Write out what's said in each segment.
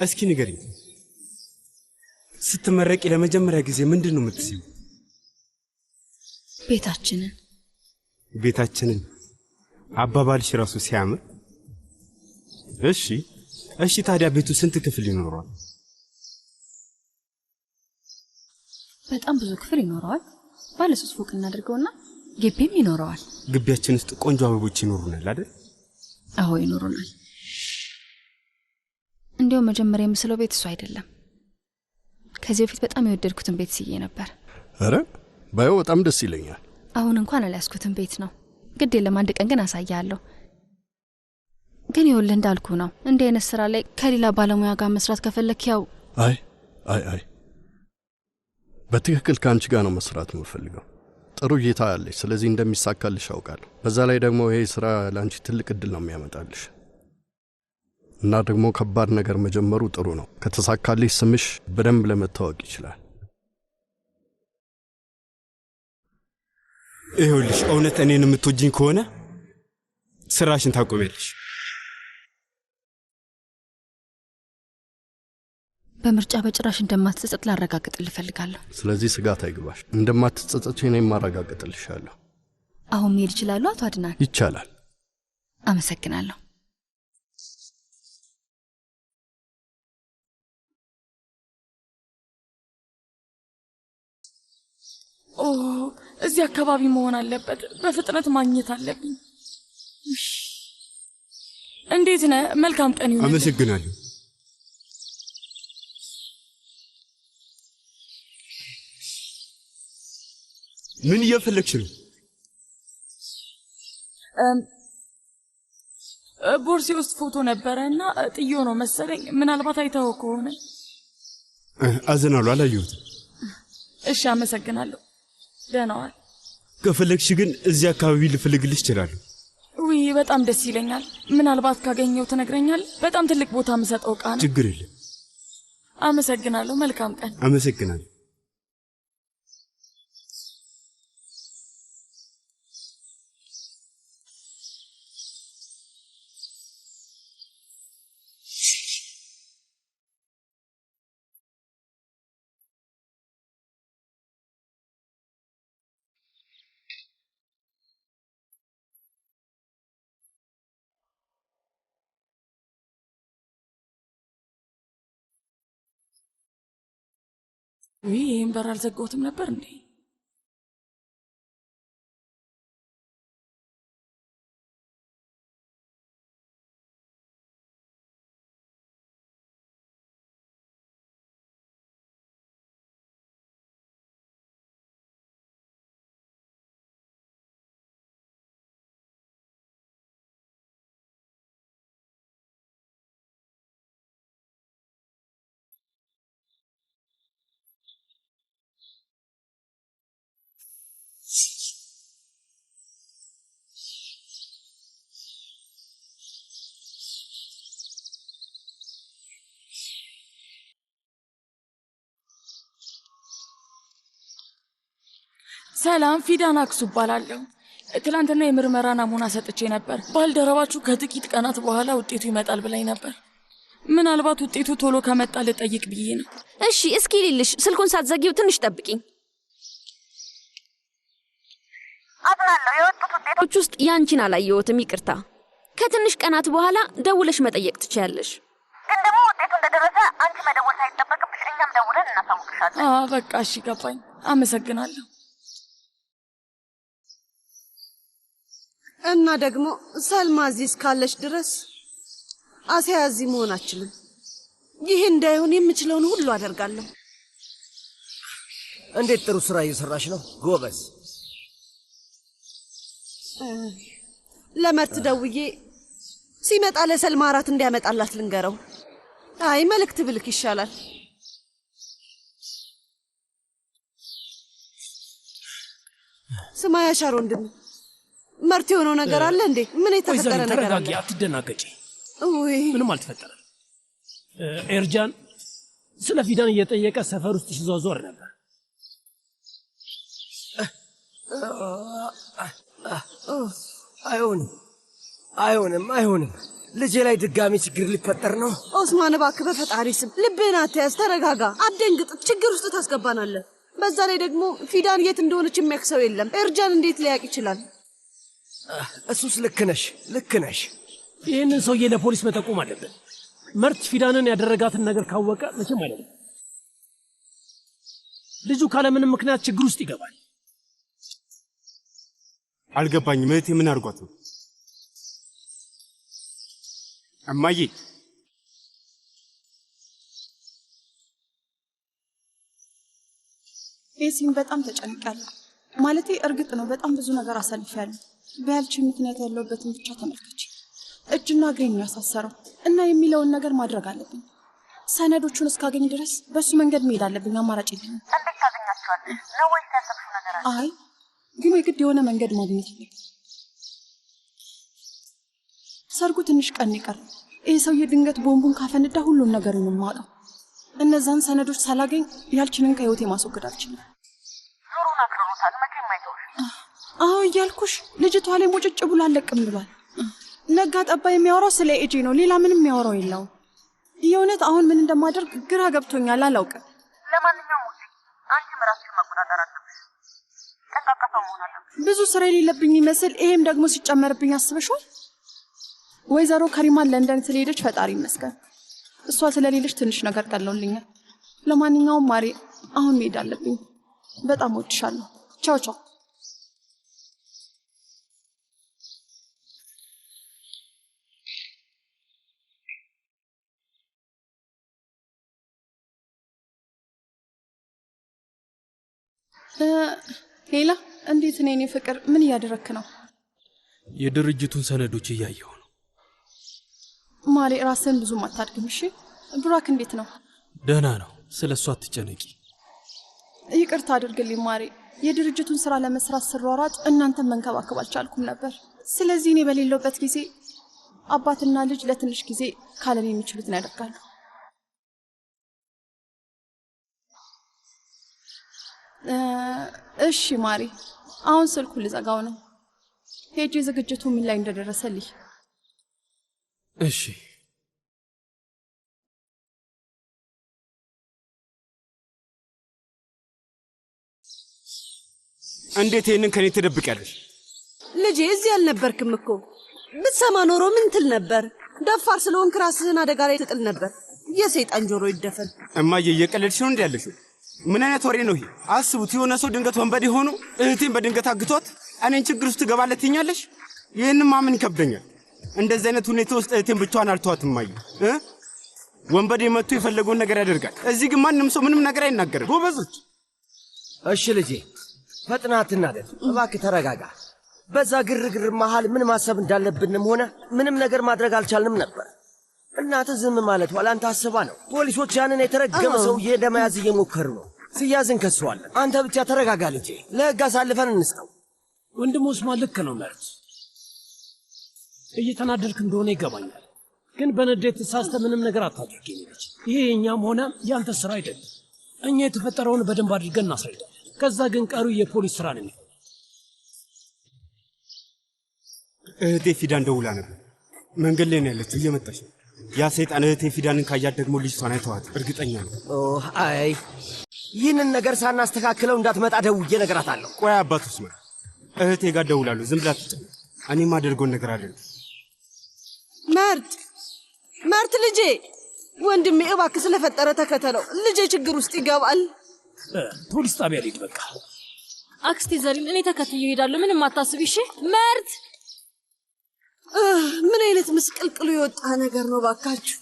እስኪ ንገሪኝ ስትመረቂ ለመጀመሪያ ጊዜ ምንድነው የምትስይው? ቤታችንን አባባልሽ ራሱ ሲያምር። እሺ ታዲያ ቤቱ ስንት ክፍል ይኖረዋል? በጣም ብዙ ክፍል ይኖረዋል። ባለ 3 ፎቅ እናድርገውና ግቢም ይኖረዋል። ግቢያችን ውስጥ ቆንጆ አበቦች ይኖሩናል አይደል? አዎ ይኖሩናል። እንዲያው መጀመሪያ የምስለው ቤት እሱ አይደለም። ከዚህ በፊት በጣም የወደድኩትን ቤት ስዬ ነበር። አረ ባዩ በጣም ደስ ይለኛል። አሁን እንኳን አልያዝኩትን ቤት ነው። ግድ የለም አንድ ቀን ግን አሳያለሁ። ግን ይኸውልህ እንዳልኩ ነው። እንዲህ አይነት ስራ ላይ ከሌላ ባለሙያ ጋር መስራት ከፈለክ ያው አይ በትክክል ከአንቺ ጋር ነው መስራት የምፈልገው። ጥሩ እይታ ያለሽ፣ ስለዚህ እንደሚሳካልሽ አውቃለሁ። በዛ ላይ ደግሞ ይሄ ስራ ለአንቺ ትልቅ እድል ነው የሚያመጣልሽ እና ደግሞ ከባድ ነገር መጀመሩ ጥሩ ነው። ከተሳካልሽ ስምሽ በደንብ ለመታወቅ ይችላል። ይኸውልሽ እውነት እኔን የምትወጂኝ ከሆነ ስራሽን ታቆሚያለሽ። በምርጫ በጭራሽ እንደማትጸጸት ላረጋግጥልህ እፈልጋለሁ። ስለዚህ ስጋት አይግባሽ። እንደማትጸጸች እኔም ማረጋግጥልሻለሁ። አሁን መሄድ ይችላል አቶ አድናን? ይቻላል። አመሰግናለሁ። እዚህ አካባቢ መሆን አለበት። በፍጥነት ማግኘት አለብኝ። እንዴት ነህ? መልካም ቀን ይሁን። አመሰግናለሁ። ምን እየፈለግሽ ነው? ቦርሴ ውስጥ ፎቶ ነበረና ጥዮ ነው መሰለኝ። ምናልባት አይተኸው ከሆነ። አዝናለሁ፣ አላየሁትም። እሺ አመሰግናለሁ። ደህና ዋል። ከፈለግሽ ግን እዚህ አካባቢ ልፈልግልሽ እችላለሁ። ውይ በጣም ደስ ይለኛል። ምናልባት ካገኘው ትነግረኛለህ? በጣም ትልቅ ቦታ የምሰጠው ዕቃ ነው። ችግር የለም። አመሰግናለሁ። መልካም ቀን። አመሰግናለሁ። ይህን በር አልዘጋሁትም ነበር እንዴ? ሰላም፣ ፊዳን አክሱ እባላለሁ። ትላንትና የምርመራ ናሙና ሰጥቼ ነበር። ባልደረባችሁ ከጥቂት ቀናት በኋላ ውጤቱ ይመጣል ብላኝ ነበር። ምናልባት ውጤቱ ቶሎ ከመጣ ልጠይቅ ብዬ ነው። እሺ እስኪ ልልሽ፣ ስልኩን ሳትዘጊው ትንሽ ጠብቂኝ። አዝናለሁ። የወጡት ውጤቶች ውስጥ ያንቺን አላየሁትም፣ ይቅርታ። ከትንሽ ቀናት በኋላ ደውለሽ መጠየቅ ትችያለሽ። ግን ደግሞ ውጤቱ እንደደረሰ አንቺ መደወል ሳይጠበቅብሽ እኛም ደውለን እናሳውቅሻለን። በቃ እሺ፣ ገባኝ። አመሰግናለሁ። እና ደግሞ ሰልማ እዚህ እስካለች ድረስ አሲያ እዚህ መሆን አትችልም። ይህ እንዳይሆን የምችለውን ሁሉ አደርጋለሁ። እንዴት ጥሩ ስራ እየሰራሽ ነው፣ ጎበዝ። ለመርት ደውዬ ሲመጣ ለሰልማ እራት እንዲያመጣላት ልንገረው። አይ መልእክት ብልክ ይሻላል። ስማ ያሻር ወንድም፣ መርት የሆነው ነገር አለ እንዴ? ምን የተፈጠረ ነገር አለ? ተረጋጊ፣ አትደናገጪ። ምንም አልተፈጠረም። ኤርጃን ስለ ፊዳን እየጠየቀ ሰፈር ውስጥ ሲዟዟር ነበር። አይሆንም። ልጄ ላይ ድጋሚ ችግር ሊፈጠር ነው። ኦስማን እባክህ በፈጣሪ ስም ልብህን አትያዝ፣ ተረጋጋ፣ አትደንግጥ። ችግር ውስጥ ታስገባናለህ። በዛ ላይ ደግሞ ፊዳን የት እንደሆነች የሚያውቅ ሰው የለም። ኤርጃን እንዴት ሊያውቅ ይችላል? እሱስ ልክ ነሽ፣ ልክ ነሽ። ይህንን ሰውዬ ለፖሊስ መጠቆም አለብን። መርት ፊዳንን ያደረጋትን ነገር ካወቀ መቼም አይደለም ልጁ ካለምንም ምክንያት ችግር ውስጥ ይገባል። አልገባኝም። እህቴ ምን አድርጓት ነው? እማዬ ኤሲም በጣም ተጨንቄያለሁ። ማለቴ እርግጥ ነው በጣም ብዙ ነገር አሳልፌያለሁ። በያልቺ ምክንያት ያለውበትን ብቻ ተመልከች። እጅና እግሬን ያሳሰረው እና የሚለውን ነገር ማድረግ አለብኝ። ሰነዶቹን እስካገኝ ድረስ በሱ መንገድ መሄድ አለብኝ። አማራጭ የለኝም። እንዴት ታገኛቸዋለህ? ነው ወይስ ያሰብሽው ነገር አለ? አይ ግን የግድ የሆነ መንገድ ማግኘት አለብኝ። ሰርጉ ትንሽ ቀን ይቀር። ይህ ሰውዬ ድንገት ቦምቡን ካፈነዳ ሁሉን ነገሩን የማውቀው። እነዛን ሰነዶች ሳላገኝ ያልችንን ከህይወቴ ማስወገድ አልችልም። ዙሩን አክርሮታል። መቼም አይተውሽ። አዎ እያልኩሽ ልጅቷ ላይ ሙጭጭ ብሎ አለቅም ብሏል። ነጋ ጠባ የሚያወራው ስለ ኤጄ ነው። ሌላ ምንም የሚያወራው የለውም። የእውነት አሁን ምን እንደማደርግ ግራ ገብቶኛል። አላውቅም። ለማንኛውም ውጪ፣ አንቺም ራስሽን መቆጣጠር አለብሽ። ጠንቃቃ ሰው መሆን አለብሽ። ብዙ ስራ የሌለብኝ ይመስል ይሄም ደግሞ ሲጨመርብኝ አስበሽዋል? ወይዘሮ ከሪማን ለንደን ስለሄደች ፈጣሪ ይመስገን። እሷ ስለሌለች ትንሽ ነገር ቀለውልኛል። ለማንኛውም ማሬ አሁን መሄድ አለብኝ። በጣም ወድሻለሁ። ቻው ቻው። ሌላ እንዴት ነህ የኔ ፍቅር? ምን እያደረክ ነው? የድርጅቱን ሰነዶች እያየሁ ነው። ማሬ ራስን ብዙም አታድግም እሺ? ቡራክ እንዴት ነው? ደህና ነው። ስለሱ አትጨነቂ። ይቅርታ አድርግልኝ ማሬ። የድርጅቱን ስራ ለመስራት ስሯሯጥ እናንተን መንከባከብ አልቻልኩም ነበር። ስለዚህ እኔ በሌለውበት ጊዜ አባትና ልጅ ለትንሽ ጊዜ ካለን የሚችሉትን ያደርጋሉ። እሺ ማሪ፣ አሁን ስልኩ ልዘጋው ነው። ሄጂ ዝግጅቱ ምን ላይ እንደደረሰልኝ። እሺ እንዴት ይሄንን ከኔ ትደብቂያለሽ? ልጄ እዚህ አልነበርክም እኮ። ብትሰማ ኖሮ ምን ትል ነበር? ደፋር ስለሆንክ ራስህን አደጋ ላይ ትጥል ነበር። የሰይጣን ጆሮ ይደፈን። እማዬ እየቀለድሽ ነው እንዴ ያለሽው? ምን አይነት ወሬ ነው ይሄ? አስቡት፣ የሆነ ሰው ድንገት ወንበዴ ሆኖ እህቴን በድንገት አግቷት እኔን ችግር ውስጥ ትገባለት ትኛለሽ? ይህንም ማመን ይከብደኛል። እንደዚህ አይነት ሁኔታ ውስጥ እህቴን ብቻዋን አልተዋትም። እማዬ ወንበዴ መጥቶ የፈለገውን ነገር ያደርጋል። እዚህ ግን ማንም ሰው ምንም ነገር አይናገርም። ጎበዞች። እሺ ልጄ ፈጥና አትናደድ፣ እባክህ ተረጋጋ። በዛ ግርግር መሃል ምን ማሰብ እንዳለብንም ሆነ ምንም ነገር ማድረግ አልቻልንም ነበር። እናትህ ዝም ማለቷ ለአንተ አስባ ነው። ፖሊሶች ያንን የተረገመ ሰውዬ ለመያዝ እየሞከሩ ነው። ሲያዝ እንከሰዋለን። አንተ ብቻ ተረጋጋ ልጄ፣ ለሕግ አሳልፈን እንስጠው። ወንድም ኦስማን ልክ ነው መርት። እየተናደድክ እንደሆነ ይገባኛል፣ ግን በንዴት ተሳስተ ምንም ነገር አታድርግ ልጅ። ይሄ የእኛም ሆነ ያንተ ስራ አይደለም። እኛ የተፈጠረውን በደንብ አድርገን እናስረዳለን። ከዛ ግን ቀሩ የፖሊስ ስራ ነው። እህቴ ፊዳን ደውላ ነበር። መንገድ ላይ ነው ያለችው፣ እየመጣች ነው። ያ ሰይጣን እህቴ ፊዳንን ካያት ደግሞ ልጅቷን አይተዋት እርግጠኛ ነው። አይ ይህንን ነገር ሳናስተካክለው እንዳትመጣ ደውዬ እነግራታለሁ። ቆይ አባት ኡስማን፣ እህቴ ጋር ደውላለሁ። ዝም ብላ ትጨነቅ። እኔ ማደርገውን ነገር አለ። መርት ልጄ፣ ወንድሜ እባክህ ስለፈጠረ ተከተለው። ልጄ ችግር ውስጥ ይገባል። ፖሊስ ጣቢያ ልሂድ በቃ። አክስቴ ዘሪን፣ እኔ ተከትዬ እሄዳለሁ። ምንም አታስቢ እሺ? መርት ምን አይነት ምስቅልቅሉ የወጣ ነገር ነው ባካችሁ።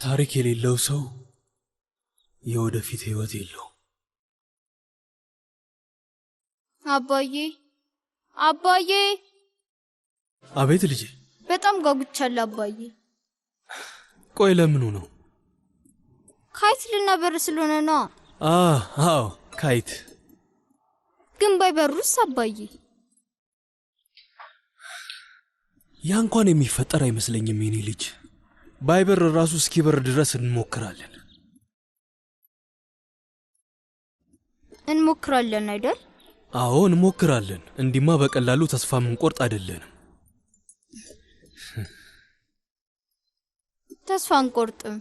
ታሪክ የሌለው ሰው የወደፊት ህይወት የለው። አባዬ አባዬ! አቤት ልጄ። በጣም ጓጉቻለሁ አባዬ። ቆይ ለምኑ ነው? ካይት ልናበር ስለሆነ ነው። አዎ ካይት። ግን ባይበሩስ አባዬ? ያ እንኳን የሚፈጠር አይመስለኝም የኔ ልጅ። ባይበር ራሱ እስኪበር ድረስ እንሞክራለን። እንሞክራለን አይደል? አዎ እንሞክራለን። እንዲማ በቀላሉ ተስፋ ምንቆርጥ አይደለንም። ተስፋ አንቆርጥም።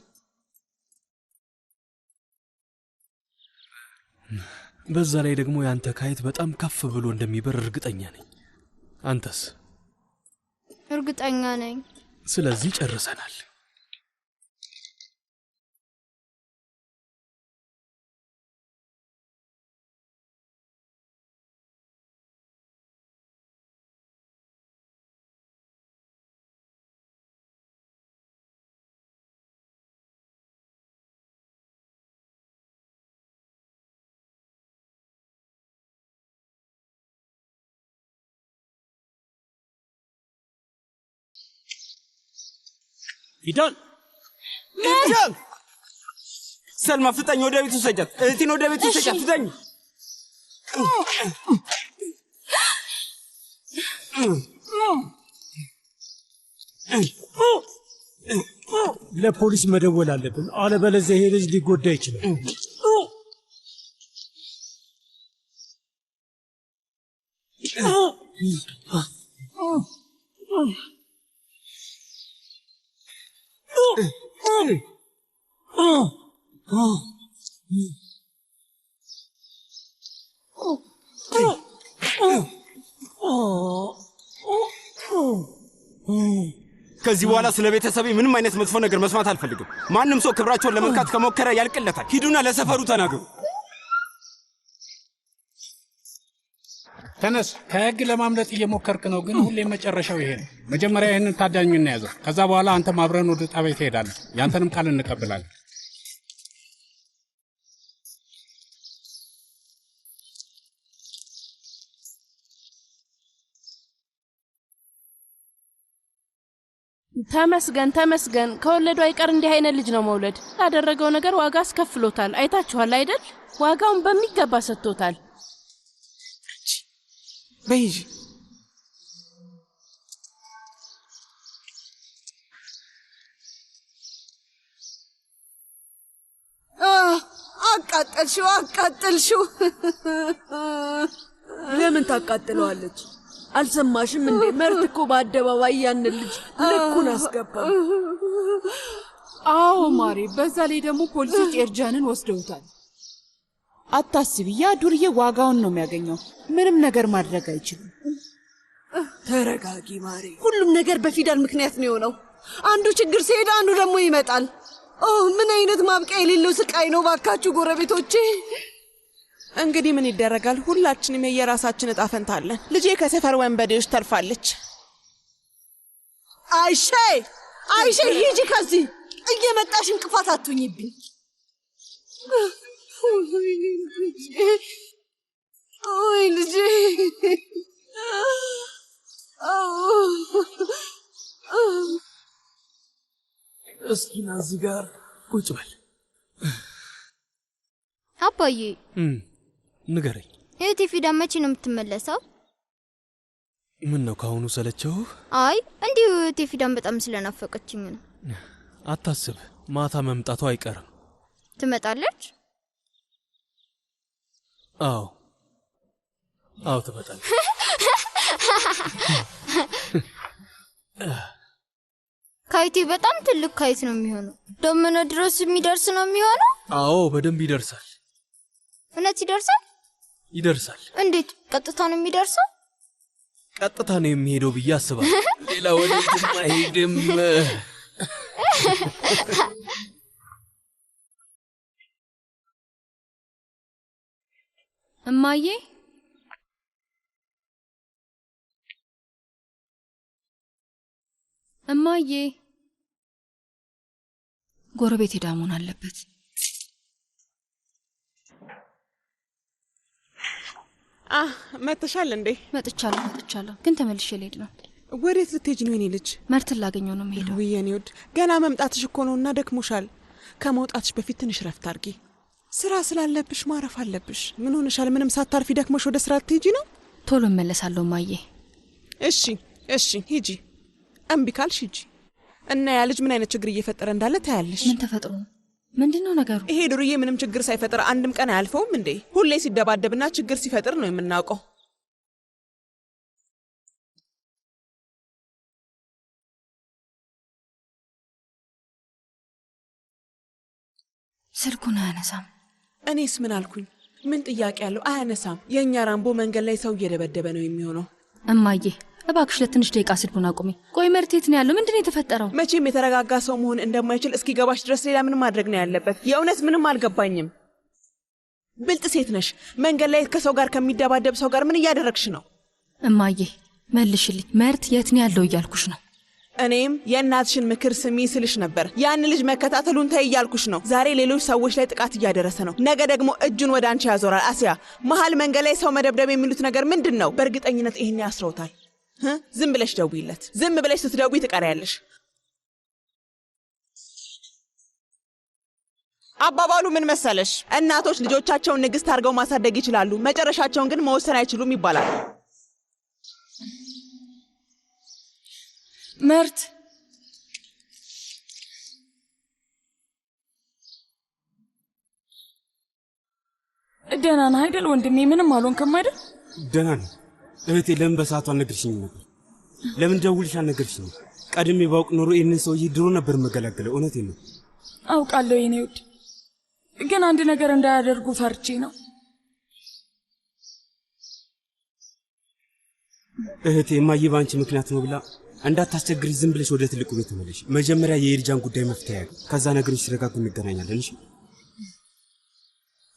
በዛ ላይ ደግሞ ያንተ ካይት በጣም ከፍ ብሎ እንደሚበር እርግጠኛ ነኝ። አንተስ? እርግጠኛ ነኝ። ስለዚህ ጨርሰናል። ፊዳን ሰልማ ፍጠኝ፣ ወደ ቤቱ ሰጃት። እህቴን ወደ ቤቱ ሰጃት፣ ፍጠኝ። ለፖሊስ መደወል አለብን፣ አለበለዚያ ይሄ ልጅ ሊጎዳ ይችላል። ከዚህ በኋላ ስለ ቤተሰቤ ምንም አይነት መጥፎ ነገር መስማት አልፈልግም። ማንም ሰው ክብራቸውን ለመንካት ከሞከረ ያልቅለታል። ሂዱና ለሰፈሩ ተናገሩ። ተነስ። ከህግ ለማምለጥ እየሞከርክ ነው፣ ግን ሁሌ መጨረሻው ይሄ ነው። መጀመሪያ ይህንን ታዳኙን እናያዘው። ከዛ በኋላ አንተም አብረን ወደ ጣቢያ ትሄዳለህ። ያንተንም ቃል እንቀበላለን። ተመስገን ተመስገን። ከወለዱ አይቀር እንዲህ አይነት ልጅ ነው መውለድ። ያደረገው ነገር ዋጋ አስከፍሎታል። አይታችኋል አይደል? ዋጋውን በሚገባ ሰጥቶታል። በይጂ አቃጠልሽው። ለምን ታቃጥለዋለች? አልሰማሽም እንዴ? መርት እኮ በአደባባይ ያንን ልጅ ልኩን አስገባ። አዎ ማሬ፣ በዛ ላይ ደግሞ ፖሊሶች ኤርጃንን ወስደውታል። አታስቢ፣ ያ ዱርዬ ዋጋውን ነው የሚያገኘው። ምንም ነገር ማድረግ አይችልም። ተረጋጊ ማሬ። ሁሉም ነገር በፊዳን ምክንያት ነው የሆነው። አንዱ ችግር ሲሄድ አንዱ ደግሞ ይመጣል። ምን አይነት ማብቂያ የሌለው ስቃይ ነው ባካችሁ ጎረቤቶቼ። እንግዲህ ምን ይደረጋል? ሁላችንም የየራሳችን እጣ ፈንታ አለን። ልጄ ከሰፈር ወንበዴዎች ተርፋለች። አይሼ ሂጂ ከዚህ። እየመጣሽ እንቅፋት አትሁኝብኝ። ኦይ ልጄ፣ እስኪ ና እዚህ ጋር ቁጭ በል። አባዬ ንገረኝ። እህቴ ፊዳን መቼ ነው የምትመለሰው? ምን ነው ካሁኑ ሰለቸው? አይ እንዲሁ እህቴ ፊዳን በጣም ስለናፈቀችኝ ነው። አታስብ፣ ማታ መምጣቷ አይቀርም። ትመጣለች? አዎ ትመጣለች። ካይቴ በጣም ትልቅ ካይት ነው የሚሆነው። ደመና ድረስ የሚደርስ ነው የሚሆነው። አዎ በደንብ ይደርሳል። እውነት ይደርሳል? ይደርሳል። እንዴት? ቀጥታ ነው የሚደርሰው? ቀጥታ ነው የሚሄደው ብዬ አስባለሁ። ሌላ ወዴትም አይሄድም። እማዬ ጎረቤት ሄዳ መሆን አለበት። መጥተሻል እንዴ? መጥቻለሁ፣ ግን ተመልሼ ልሄድ ነው። ወዴት ልትሄጂ ነው የኔ ልጅ? መርትን ላገኘው ነው የምሄደው። ውይ የኔ ውድ፣ ገና መምጣትሽ እኮ ነውና ደክሞሻል። ከመውጣትሽ በፊት ትንሽ ረፍት አድርጊ። ስራ ስላለብሽ ማረፍ አለብሽ። ምን ሆነሻል? ምንም ሳታርፊ ደክሞሽ ወደ ስራ ልትሄጂ ነው? ቶሎ እመለሳለሁ እማዬ። እሺ ሂጂ። እምቢ ካልሽ ሂጂ እና ያ ልጅ ምን አይነት ችግር እየፈጠረ እንዳለ ታያለሽ። ምን ተፈጥሮ ነው? ምንድነው ነገሩ? ይሄ ዱርዬ ምንም ችግር ሳይፈጥር አንድም ቀን አያልፈውም እንዴ? ሁሌ ሲደባደብና ችግር ሲፈጥር ነው የምናውቀው። ስልኩን አያነሳም። እኔስ ምን አልኩኝ? ምን ጥያቄ ያለው? አያነሳም። የእኛ ራምቦ መንገድ ላይ ሰው እየደበደበ ነው የሚሆነው። እማዬ እባክሽ ለትንሽ ደቂቃ ስልኩን አቁሚ። ቆይ መርቴት ነው ያለው? ምንድነው የተፈጠረው? መቼም የተረጋጋ ሰው መሆን እንደማይችል እስኪገባሽ ድረስ ሌላ ምን ማድረግ ነው ያለበት? የእውነት ምንም አልገባኝም። ብልጥ ሴት ነሽ። መንገድ ላይ ከሰው ጋር ከሚደባደብ ሰው ጋር ምን እያደረግሽ ነው? እማዬ መልሽልኝ። መርት የት ነው ያለው እያልኩሽ ነው። እኔም የእናትሽን ምክር ስሚ ስልሽ ነበር። ያን ልጅ መከታተሉን ተይ እያልኩሽ ነው። ዛሬ ሌሎች ሰዎች ላይ ጥቃት እያደረሰ ነው፣ ነገ ደግሞ እጁን ወደ አንቺ ያዞራል። አሲያ፣ መሀል መንገድ ላይ ሰው መደብደብ የሚሉት ነገር ምንድን ነው? በእርግጠኝነት ይህን ያስረውታል። ዝም ብለሽ ደውይለት። ዝም ብለሽ ስትደውይ ትቀሪያለሽ። አባባሉ ምን መሰለሽ? እናቶች ልጆቻቸውን ንግስት አድርገው ማሳደግ ይችላሉ፣ መጨረሻቸውን ግን መወሰን አይችሉም ይባላል። መርት ደህና ነህ አይደል ወንድሜ? ምንም አልሆንክም አይደል? ደህና ነኝ እህቴ። ለምን በሰዓቱ አልነገርሽኝም ነበር? ለምን ደውልሽ አልነገርሽኝም? ቀድሜ ባውቅ ኖሮ ይህንን ሰውዬ ድሮ ነበር መገላገለው። እውነቴን ነው። አውቃለሁ የኔ ውድ፣ ግን አንድ ነገር እንዳያደርጉ ፈርቼ ነው። እህቴ እማዬ ባንቺ ምክንያት ነው ብላ እንዳታስቸግሪ ዝም ብለሽ ወደ ትልቁ ቤት ተመለሽ። መጀመሪያ የኤርጃን ጉዳይ መፍትሄ ያገኝ፣ ከዛ ነገሮች ሲረጋጉ እንገናኛለን። እሺ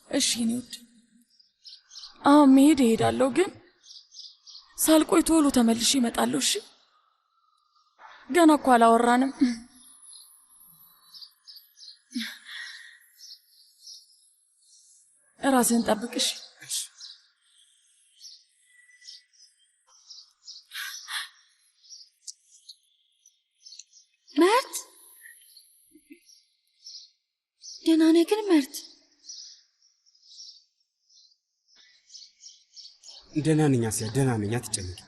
እሺ የኔ ውድ። አሁን መሄድ እሄዳለሁ፣ ግን ሳልቆይ ቶሎ ተመልሼ እመጣለሁ። እሺ ገና እኮ አላወራንም። ራስህን ጠብቅሽ። መርት ደህና ነህ ግን? መርት ደህና ነኝ አሲያ፣ ደህና ነኝ፣ አትጨነቂ።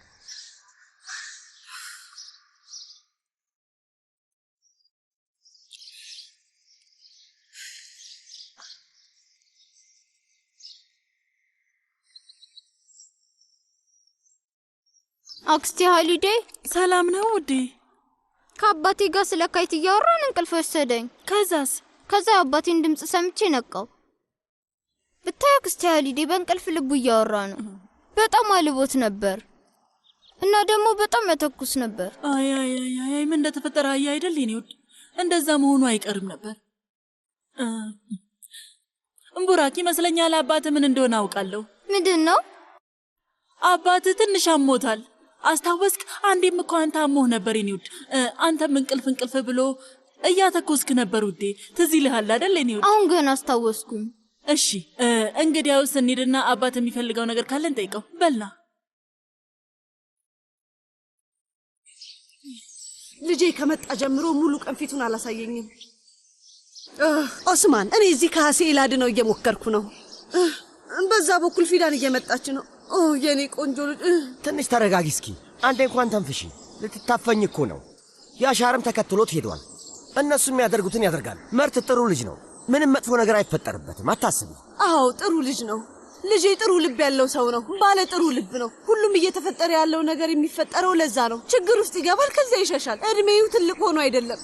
አክስቴ ሀሊዴ ሰላም ነው ውዴ? ከአባቴ ጋር ስለ ካይት እያወራን እንቅልፍ ወሰደኝ። ከዛ አባቴን ድምፅ ሰምቼ ነቃው። ብታይ አክስቴ ሀሊዴ በእንቅልፍ ልቡ እያወራ ነው። በጣም አልቦት ነበር እና ደግሞ በጣም ያተኩስ ነበር። አይ ምን እንደተፈጠረ አያ አይደል የኔ ውድ? እንደዛ መሆኑ አይቀርም ነበር። እምቡራክ ይመስለኛል አባት ምን እንደሆነ አውቃለሁ። ምንድን ነው? አባት ትንሽ አሞታል። አስታወስክ? አንዴም እኮ አንተ አሞህ ነበር የኔ ውድ። አንተም እንቅልፍ ብሎ እያተኮስክ ነበር ውዴ። ትዝ ይልሃል አይደል የኔ ውድ? አሁን ገና አስታወስኩኝ። እሺ እንግዲያውስ እንሂድና አባት የሚፈልገው ነገር ካለ እንጠይቀው። በልና ልጄ ከመጣ ጀምሮ ሙሉ ቀን ፊቱን አላሳየኝም። ኦስማን፣ እኔ እዚህ ከሐሴ ላድነው እየሞከርኩ ነው። በዛ በኩል ፊዳን እየመጣች ነው። የኔ ቆንጆ ልጅ፣ ትንሽ ተረጋጊ እስኪ። አንዴ እንኳን ተንፍሺ። ልትታፈኝ እኮ ነው። ያሻርም ተከትሎት ሄዷል። እነሱ የሚያደርጉትን ያደርጋል። መርት ጥሩ ልጅ ነው። ምንም መጥፎ ነገር አይፈጠርበትም፣ አታስቢ። አዎ ጥሩ ልጅ ነው። ልጄ ጥሩ ልብ ያለው ሰው ነው። ባለ ጥሩ ልብ ነው። ሁሉም እየተፈጠረ ያለው ነገር የሚፈጠረው ለዛ ነው። ችግር ውስጥ ይገባል፣ ከዛ ይሸሻል። እድሜው ትልቅ ሆኖ አይደለም፣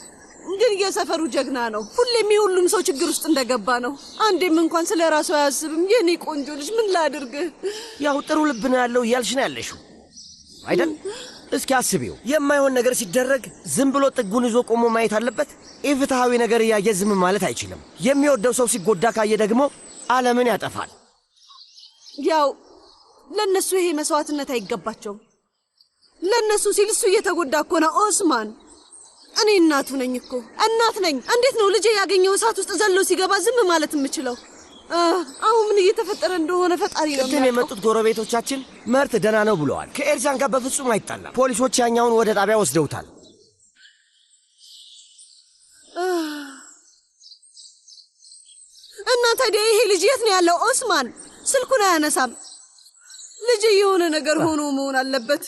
ግን የሰፈሩ ጀግና ነው። ሁሌም የሁሉም ሰው ችግር ውስጥ እንደገባ ነው። አንዴም እንኳን ስለ ራሱ አያስብም። የኔ ቆንጆ ልጅ፣ ምን ላድርግ? ያው ጥሩ ልብ ነው ያለው እያልሽ ነው ያለሽው አይደል? እስኪ አስቢው። የማይሆን ነገር ሲደረግ ዝም ብሎ ጥጉን ይዞ ቆሞ ማየት አለበት? ኢፍትሐዊ ነገር እያየ ዝም ማለት አይችልም። የሚወደው ሰው ሲጎዳ ካየ ደግሞ ዓለምን ያጠፋል። ያው ለነሱ ይሄ መስዋዕትነት አይገባቸውም። ለነሱ ሲል እሱ እየተጎዳ እኮ ነው። ኦስማን፣ እኔ እናቱ ነኝ እኮ እናት ነኝ። እንዴት ነው ልጄ ያገኘው እሳት ውስጥ ዘሎ ሲገባ ዝም ማለት የምችለው? አሁን ምን እየተፈጠረ እንደሆነ ፈጣሪ ነው። ቅድም የመጡት ጎረቤቶቻችን መርት ደህና ነው ብለዋል። ከኤርጃን ጋር በፍጹም አይጣላም። ፖሊሶች ያኛውን ወደ ጣቢያ ወስደውታል። እና ታዲያ ይሄ ልጅ የት ነው ያለው? ኦስማን ስልኩን አያነሳም። ልጅ የሆነ ነገር ሆኖ መሆን አለበት።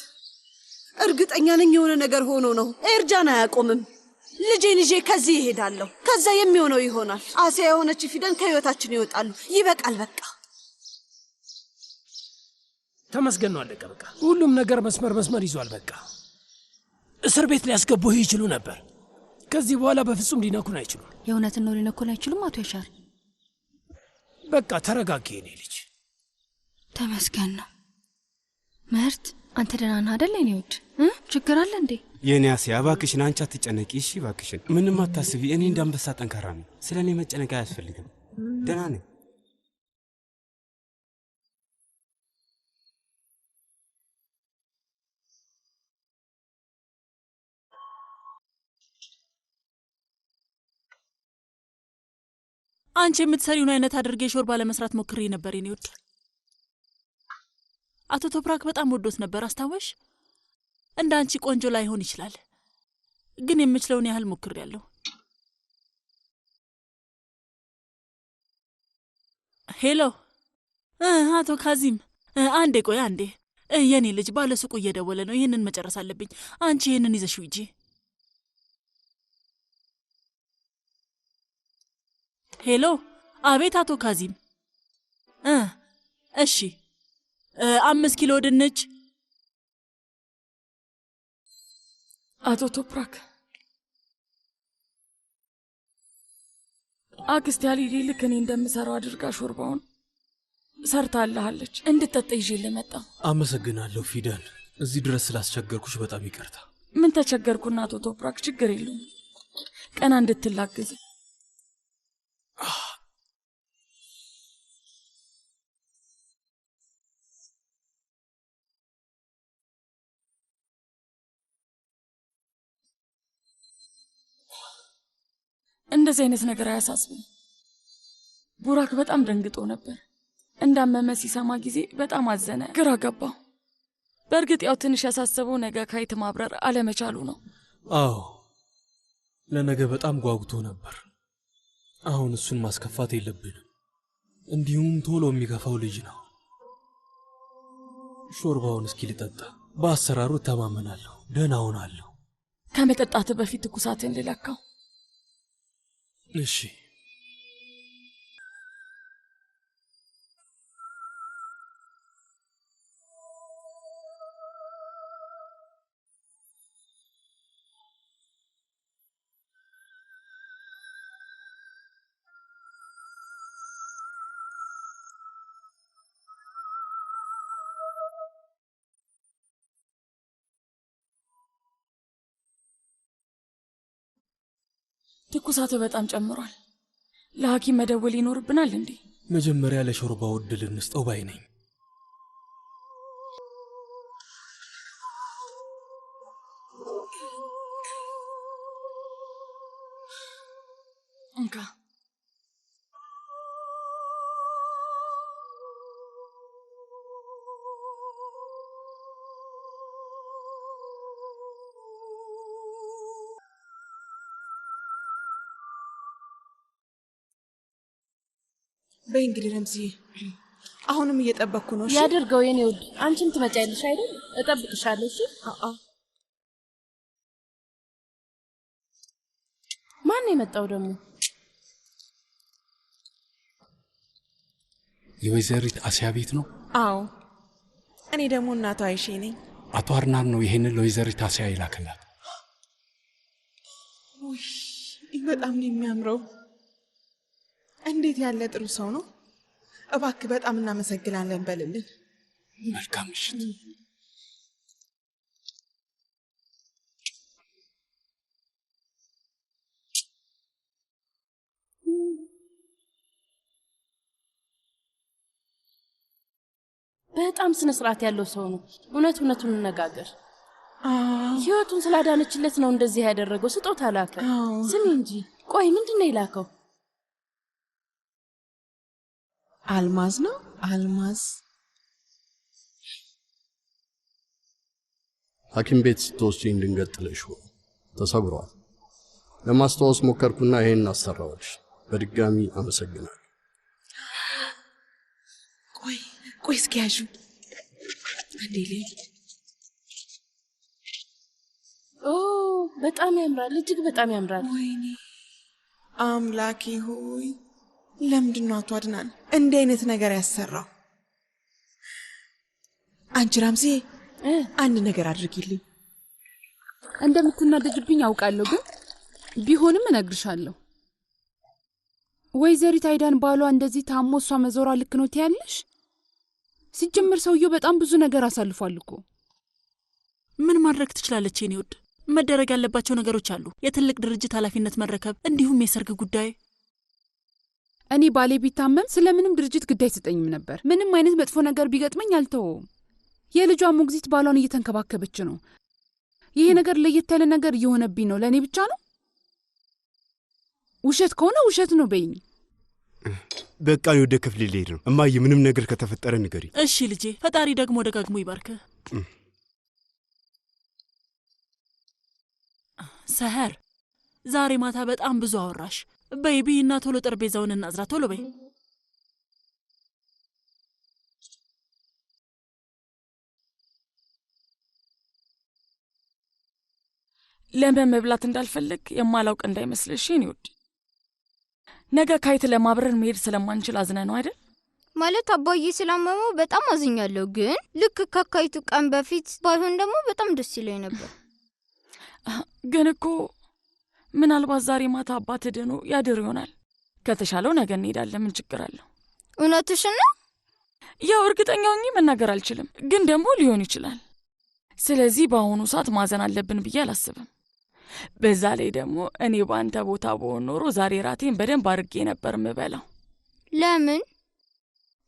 እርግጠኛ ነኝ የሆነ ነገር ሆኖ ነው። ኤርጃን አያቆምም። ልጄን ይዤ ከዚህ ይሄዳለሁ። ከዛ የሚሆነው ይሆናል። አሲያ የሆነች ፊደን ከህይወታችን ይወጣሉ። ይበቃል በቃ። ተመስገን ነው አለቀ በቃ። ሁሉም ነገር መስመር ይዟል በቃ። እስር ቤት ሊያስገቡህ ይችሉ ነበር። ከዚህ በኋላ በፍጹም ሊነኩን አይችሉም። የእውነትን ነው ሊነኩን አይችሉም አቶ ያሻር። በቃ ተረጋጊ የኔ ልጅ። ተመስገን ነው። ምህርት አንተ ደህና ነህ አይደል የኔ ውድ? ችግር አለ እንዴ? የኔ አሲያ እባክሽን አንቺ አትጨነቂ እሺ እባክሽን። ምንም አታስቢ። እኔ እንዳንበሳ ጠንካራ ነኝ። ስለኔ መጨነቅ አያስፈልግም። ደህና ነኝ። አንቺ የምትሰሪውን አይነት አድርጌ ሾርባ ለመስራት ሞክሬ ነበር የኔ ውድ። አቶ ቶፕራክ በጣም ወዶት ነበር አስታወሽ? እንደ አንቺ ቆንጆ ላይሆን ይችላል፣ ግን የምችለውን ያህል ሞክሬያለሁ። ሄሎ አቶ ካዚም፣ አንዴ ቆይ አንዴ። የኔ ልጅ ባለሱቁ እየደወለ ነው። ይህንን መጨረስ አለብኝ። አንቺ ይህንን ይዘሽው ሂጂ። ሄሎ አቤት አቶ ካዚም። እሺ 5 ኪሎ ድንች። አቶ ቶፕራክ አክስቴ አሊዲ ልክ እኔ እንደምሰራው አድርጋ ሾርባውን ሰርታለች። እንድትጠጣ ይዤ ልመጣ። አመሰግናለሁ ፊደል። እዚህ ድረስ ስላስቸገርኩሽ በጣም ይቅርታ። ምን ተቸገርኩና አቶ ቶፕራክ? ችግር የለውም። ቀና እንድትላግዝ። እንደዚህ አይነት ነገር አያሳስብም። ቡራክ በጣም ደንግጦ ነበር። እንዳመመ ሲሰማ ጊዜ በጣም አዘነ፣ ግራ ገባው። በእርግጥ ያው ትንሽ ያሳሰበው ነገ ካይት ማብረር አለመቻሉ ነው። አዎ ለነገ በጣም ጓጉቶ ነበር። አሁን እሱን ማስከፋት የለብንም። እንዲሁም ቶሎ የሚከፋው ልጅ ነው። ሾርባውን እስኪ ልጠጣ። በአሰራሩ ተማመናለሁ። ደህና ሆናለሁ። ከመጠጣት በፊት ትኩሳትን ልለካው። እሺ ትኩሳቱ በጣም ጨምሯል። ለሐኪም መደወል ይኖርብናል እንዴ? መጀመሪያ ለሾርባው ዕድል እንስጠው ባይ ነኝ። እንካ በእንግዲህ ረምዚዬ አሁንም እየጠበቅኩ ነው። እሺ ያድርገው የኔ ውድ። አንቺም ትመጫለሽ አይደል? እጠብቅሻለሁ። እሺ ማን የመጣው ደግሞ? የወይዘሪት አሲያ ቤት ነው? አዎ እኔ ደግሞ እናቷ አይሼ ነኝ። አቶ አርናን ነው ይሄንን ለወይዘሪት አሲያ ይላክላት። ውይ በጣም ነው የሚያምረው። እንዴት ያለ ጥሩ ሰው ነው። እባክህ በጣም እናመሰግናለን በልልን። መልካም ምሽት። በጣም ስነ ስርዓት ያለው ሰው ነው። እውነቱን እንነጋገር። ህይወቱን ስላዳነችለት ነው እንደዚህ ያደረገው። ስጦታ ላከ። ስሚ እንጂ ቆይ ምንድነው የላከው? አልማዝ ነው። አልማዝ ሐኪም ቤት ስትወስጂኝ ድንገት ጥለሽው ተሰብሯል። ለማስታወስ ሞከርኩና ይሄን አሰራሁልሽ። በድጋሚ አመሰግናለሁ። ቆይ እስኪ ያዡ አንዴ ላይ በጣም ያምራል፣ እጅግ በጣም ያምራል። ወይኔ አምላኬ ሆይ ለምንድን ነው አቶ አድናን እንዲህ አይነት ነገር ያሰራው? አንቺ ራምሴ አንድ ነገር አድርጊልኝ። እንደምትናደጅብኝ አውቃለሁ፣ ግን ቢሆንም እነግርሻለሁ። ወይዘሪት አይዳን ባሏ እንደዚህ ታሞ እሷ መዞሯ ልክ ነው ትያለሽ? ሲጀምር ሰውየው በጣም ብዙ ነገር አሳልፏል እኮ። ምን ማድረግ ትችላለች የኔ ውድ? መደረግ ያለባቸው ነገሮች አሉ። የትልቅ ድርጅት ኃላፊነት መረከብ፣ እንዲሁም የሰርግ ጉዳይ። እኔ ባሌ ቢታመም ስለምንም ድርጅት ግድ አይሰጠኝም ነበር። ምንም አይነት መጥፎ ነገር ቢገጥመኝ አልተወውም። የልጇ ሞግዚት ባሏን እየተንከባከበች ነው። ይሄ ነገር ለየት ያለ ነገር እየሆነብኝ ነው። ለእኔ ብቻ ነው? ውሸት ከሆነ ውሸት ነው በይኝ። በቃ ነው ወደ ክፍል ልሄድ ነው። እማዬ ምንም ነገር ከተፈጠረ ንገሪ። እሺ ልጄ፣ ፈጣሪ ደግሞ ደጋግሞ ይባርክ። ሰህር፣ ዛሬ ማታ በጣም ብዙ አወራሽ። በይ ብይና ቶሎ ጠረጴዛውን እናዝራ። ቶሎ በይ። ለምን መብላት እንዳልፈልግ የማላውቅ እንዳይመስልሽ የኔ ውድ። ነገ ካይት ለማብረር መሄድ ስለማንችል አዝነ ነው አይደል? ማለት አባዬ ስላመመው በጣም አዝኛለሁ፣ ግን ልክ ከካይቱ ቀን በፊት ባይሆን ደግሞ በጣም ደስ ይለኝ ነበር። ግን እኮ ምናልባት ዛሬ ማታ አባት ድኖ ያድር ይሆናል። ከተሻለው ነገ እንሄዳለን። ምን ችግር አለው? እውነትሽን ነው? ያው እርግጠኛ ሆኜ መናገር አልችልም፣ ግን ደግሞ ሊሆን ይችላል። ስለዚህ በአሁኑ ሰዓት ማዘን አለብን ብዬ አላስብም። በዛ ላይ ደግሞ እኔ ባንተ ቦታ ብሆን ኖሮ ዛሬ ራቴን በደንብ አድርጌ ነበር ምበላው። ለምን?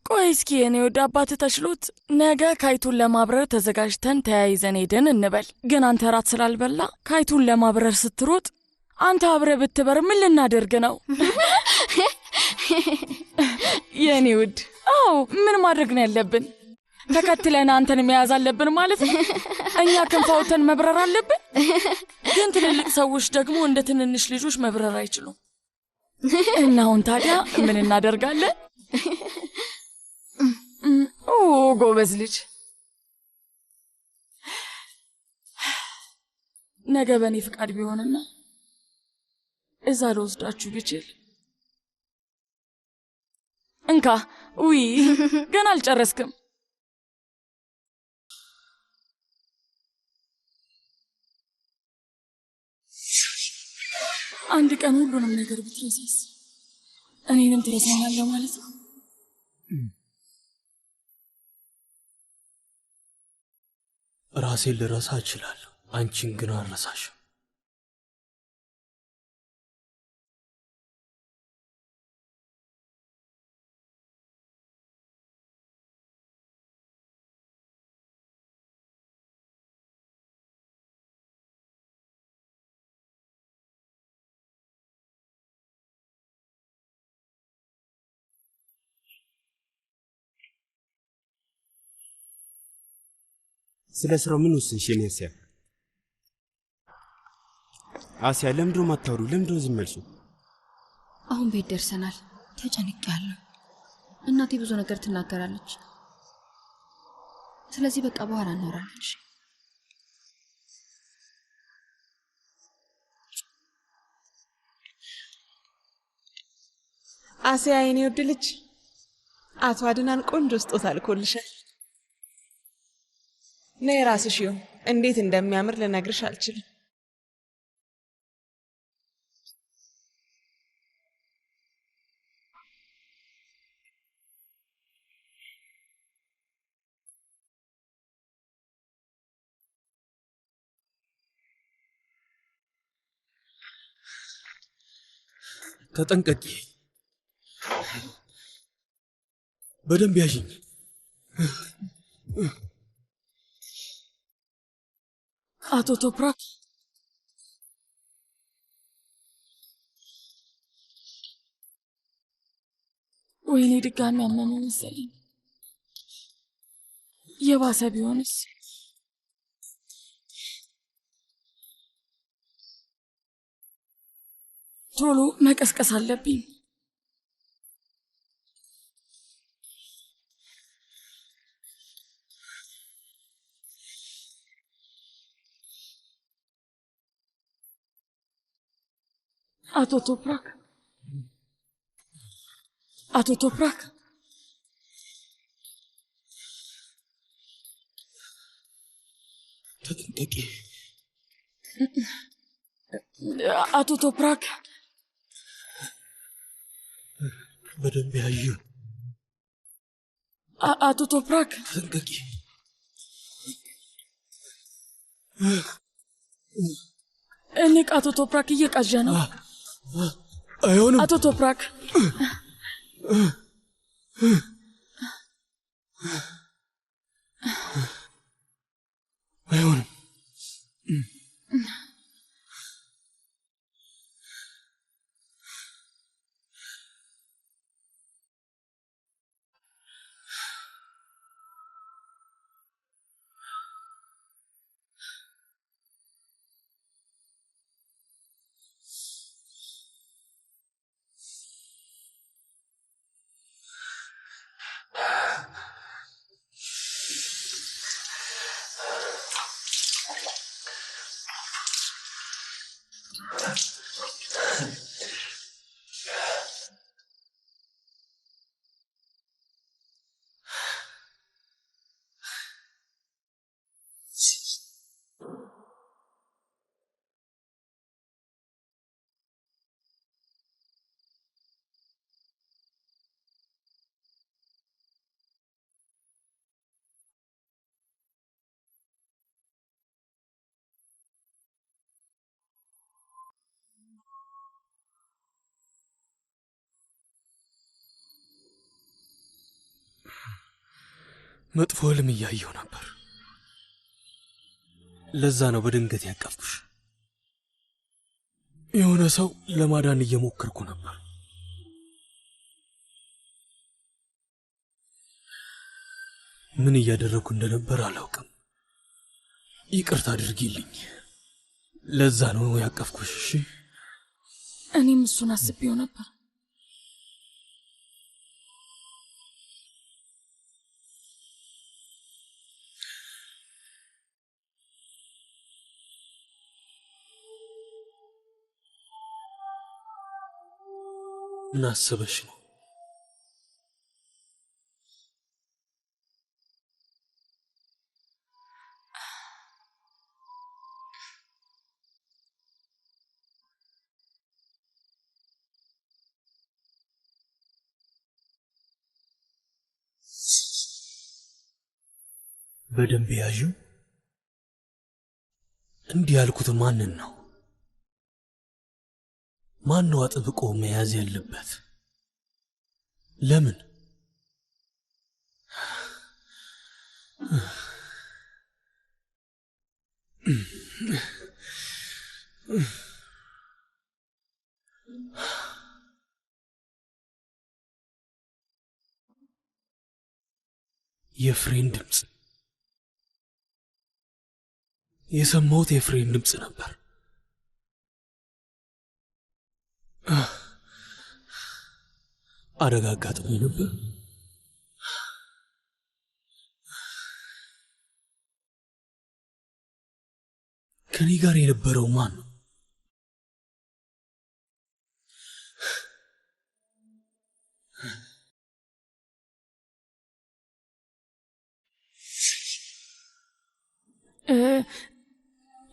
ቆይ እስኪ እኔ ወደ አባት ተሽሎት ነገ ካይቱን ለማብረር ተዘጋጅተን ተያይዘን ሄደን እንበል። ግን አንተ ራት ስላልበላ ካይቱን ለማብረር ስትሮጥ አንተ አብረ ብትበር ምን ልናደርግ ነው? የኔ ውድ፣ አዎ ምን ማድረግ ነው ያለብን? ተከትለን አንተን መያዝ አለብን ማለት ነው። እኛ ክንፋውተን መብረር አለብን። ግን ትልልቅ ሰዎች ደግሞ እንደ ትንንሽ ልጆች መብረር አይችሉም። እና አሁን ታዲያ ምን እናደርጋለን? ጎበዝ ልጅ። ነገ በእኔ ፍቃድ ቢሆንና እዛ ልወስዳችሁ ብችል። እንካ። ውይ ገና አልጨረስክም። አንድ ቀን ሁሉንም ነገር ብትረሳስ እኔንም ትረሳኛለህ ማለት ነው። ራሴን ልረሳ እችላለሁ፣ አንቺን ግን አልረሳሽም። ስለ ስራው ምን ወሰንሽ? የኔ አሲያ ለምንድነው ማታወሩ? ለምንድነው ዝም ያልሽው? አሁን ቤት ደርሰናል። ተጨንቄያለሁ። እናቴ ብዙ ነገር ትናገራለች። ስለዚህ በቃ በኋላ እናወራለን። አሲያ የኔ ውድ ልጅ፣ አቶ አድናን ቆንጆ ስጦታ ልኮልሻል። ነይ ራስሽ ይሁን። እንዴት እንደሚያምር ልነግርሽ አልችልም። ተጠንቀቂ። በደንብ ያዥኝ። አቶ ቶፕራክ፣ ወይኔ ድጋሚ አመመ መሰለኝ። የባሰ ቢሆንስ? ቶሎ መቀስቀስ አለብኝ። አቶ ቶፕራክ አቶ ቶፕራክ ተጠንቀቂ። አቶ ቶፕራክ በደንብ ያዩ። አቶ ቶፕራክ ተጠንቀቂ። እኔ አቶ ቶፕራክ እየቃዠ ነው። አይሆንም አቶ ቶፕራክ አይሆንም። መጥፎ ህልም እያየሁ ነበር። ለዛ ነው በድንገት ያቀፍኩሽ። የሆነ ሰው ለማዳን እየሞከርኩ ነበር። ምን እያደረግኩ እንደነበር አላውቅም። ይቅርታ አድርጊልኝ። ለዛ ነው ያቀፍኩሽ። እሺ፣ እኔም እሱን አስቤው ነበር። ምን አስበሽ ነው? በደንብ ያዡ። እንዲህ ያልኩት ማንን ነው? ማን ነው አጥብቆ መያዝ ያለበት? ለምን? የፍሬን ድምፅ የሰማሁት የፍሬን ድምፅ ነበር። አደጋ አጋጥሞኝ ነበር። ከኔ ጋር የነበረው ማን ነው?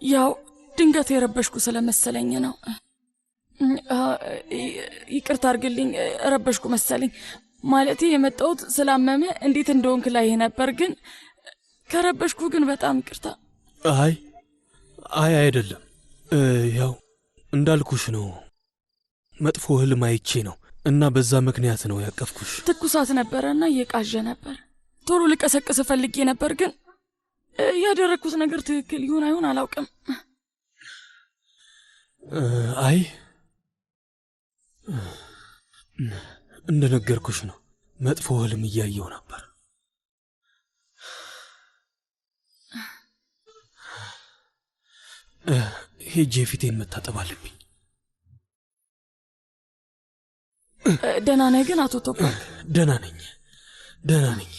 ያው ድንገት የረበሽኩ ስለመሰለኝ ነው። ይቅርታ አድርግልኝ፣ ረበሽኩ መሰለኝ። ማለቴ የመጣሁት ስላመመ እንዴት እንደሆንክ ላይ ነበር፣ ግን ከረበሽኩ ግን በጣም ይቅርታ። አይ አይደለም፣ ያው እንዳልኩሽ ነው። መጥፎ ህልም አይቼ ነው እና በዛ ምክንያት ነው ያቀፍኩሽ። ትኩሳት ነበረና እየቃዠ ነበር። ቶሎ ልቀሰቅስ ፈልጌ ነበር፣ ግን ያደረግኩት ነገር ትክክል ይሁን አይሁን አላውቅም። አይ እንደነገርኩሽ ነው። መጥፎ ህልም እያየው ነበር። ሄጄ ፊቴን መታጠብ አለብኝ። ደህና ነህ ግን አቶ ቶፕራክ? ደህና ነኝ።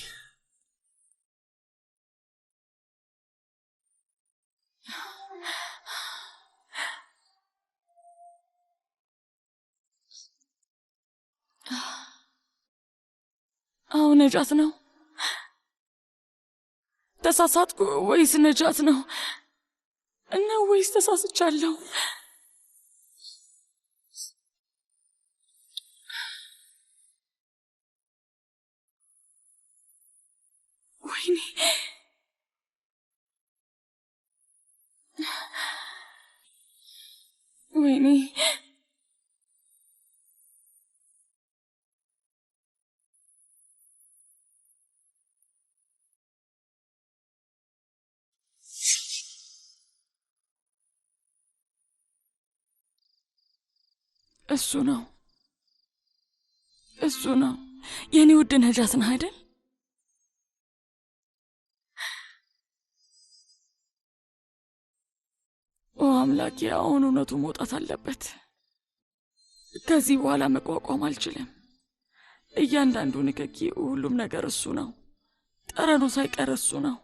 አዎ ነጃት ነው። ተሳሳትኩ ወይስ ነጃት ነው? እና ወይስ ተሳስቻለሁ? ወይኔ ወይኔ እሱ ነው የኔ ውድ ነጃት ነህ አይደል? ኦ አምላኬ፣ አሁን እውነቱ መውጣት አለበት። ከዚህ በኋላ መቋቋም አልችልም። እያንዳንዱ ንክኪ፣ ሁሉም ነገር እሱ ነው። ጠረኑ ሳይቀር እሱ ነው።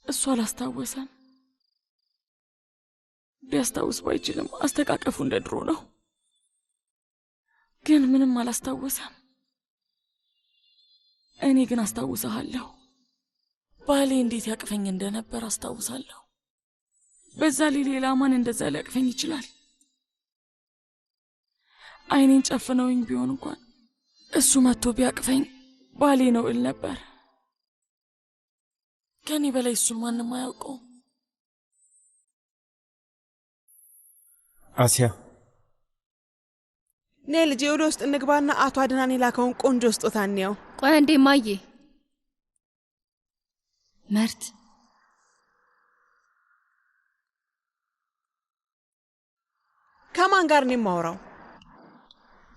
እሱ አላስታወሰም። ቢያስታውስ ባይችልም አስተቃቀፉ እንደ ድሮ ነው። ግን ምንም አላስታወሰም። እኔ ግን አስታውሰሃለሁ። ባሌ እንዴት ያቅፈኝ እንደነበር አስታውሳለሁ። በዛ ላይ ሌላ ማን እንደዛ ሊያቅፈኝ ይችላል? አይኔን ጨፍነውኝ ቢሆን እንኳን እሱ መጥቶ ቢያቅፈኝ ባሌ ነው እል ነበር። ከኔ በላይ እሱን ማንም አያውቀውም። አሲያ ነይ ልጄ፣ ወደ ውስጥ እንግባና አቶ አድናን የላከውን ቆንጆ ስጦታ እንየው። ቆይ እንዴ ማዬ፣ መርት ከማን ጋር ነው የማወራው?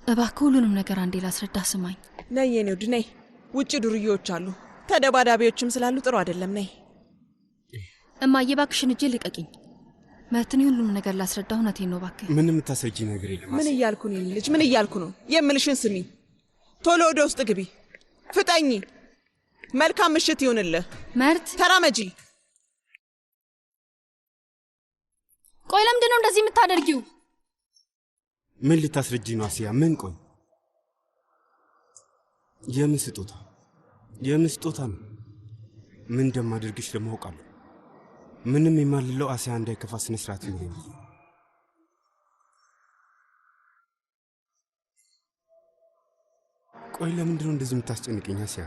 እባክህ ሁሉንም ነገር አንዴ ላስረዳ፣ ስማኝ። ነይ የኔ ውድ ነይ። ውጭ ዱርዬዎች አሉ፣ ተደባዳቢዎችም ስላሉ ጥሩ አይደለም። ነይ እማዬ፣ እባክሽን እጄ ልቀቂኝ። መርትን ሁሉንም ነገር ላስረዳ። እውነቴን ነው እባክህ። ምንም የምታሰጂ ነገር የለም። ምን እያልኩ ነው ልጅ? ምን እያልኩ ነው? የምልሽን ስሚ። ቶሎ ወደ ውስጥ ግቢ፣ ፍጠኝ። መልካም ምሽት ይሁንልህ። መርት ተራመጂ። ቆይ ለምንድን ነው እንደዚህ የምታደርጊው? ምን ልታስረጂ ነው አሲያ? ምን? ቆይ የምን ስጦታ? የምን ስጦታ ነው? ምን እንደማደርግሽ ደግሞ አውቃለሁ። ምንም የማልለው አሲያ እንዳይከፋ ስነ ስርዓት ይሁን። ቆይ ለምንድን ነው እንደዚህ የምታስጨንቀኝ አሲያ?